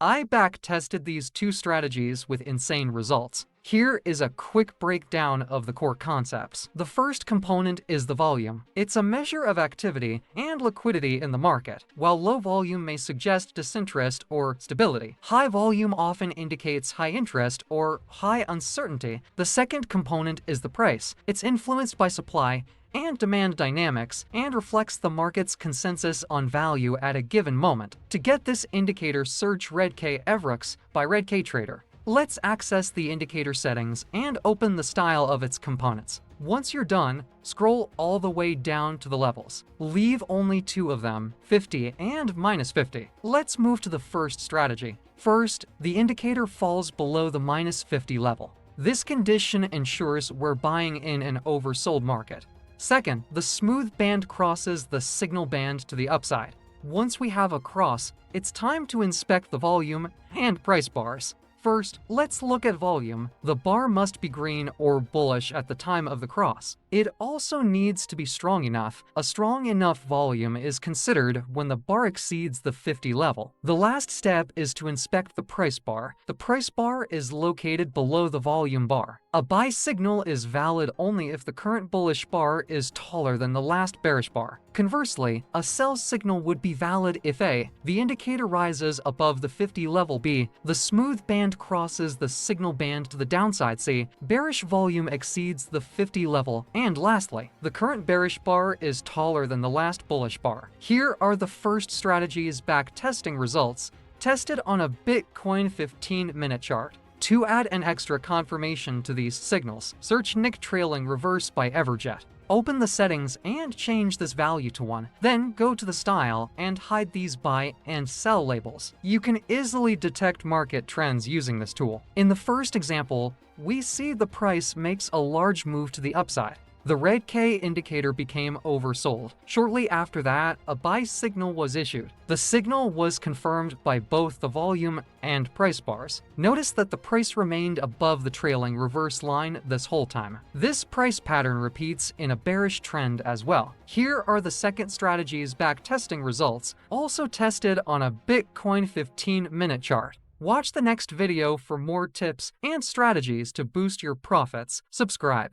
I back-tested these two strategies with insane results. Here is a quick breakdown of the core concepts. The first component is the volume. It's a measure of activity and liquidity in the market. While low volume may suggest disinterest or stability, high volume often indicates high interest or high uncertainty. The second component is the price. It's influenced by supply and demand dynamics, and reflects the market's consensus on value at a given moment. To get this indicator, search RedK Everux by RedK Trader. Let's access the indicator settings and open the style of its components. Once you're done, scroll all the way down to the levels. Leave only two of them, 50 and -50. Let's move to the first strategy. First, the indicator falls below the -50 level. This condition ensures we're buying in an oversold market. Second, the smooth band crosses the signal band to the upside. Once we have a cross, it's time to inspect the volume and price bars. First, let's look at volume. The bar must be green or bullish at the time of the cross. It also needs to be strong enough. A strong enough volume is considered when the bar exceeds the 50 level. The last step is to inspect the price bar. The price bar is located below the volume bar. A buy signal is valid only if the current bullish bar is taller than the last bearish bar. Conversely, a sell signal would be valid if A, the indicator rises above the 50 level, B, the smooth band crosses the signal band to the downside, C, bearish volume exceeds the 50 level, and lastly, the current bearish bar is taller than the last bullish bar. Here are the first strategies back-testing results, tested on a Bitcoin 15-minute chart. To add an extra confirmation to these signals, search Nick Trailing Reverse by Everjet. Open the settings and change this value to 1. Then go to the style and hide these buy and sell labels. You can easily detect market trends using this tool. In the first example, we see the price makes a large move to the upside. The red K indicator became oversold. Shortly after that, a buy signal was issued. The signal was confirmed by both the volume and price bars. Notice that the price remained above the trailing reverse line this whole time. This price pattern repeats in a bearish trend as well. Here are the second strategy's back-testing results, also tested on a Bitcoin 15-minute chart. Watch the next video for more tips and strategies to boost your profits. Subscribe.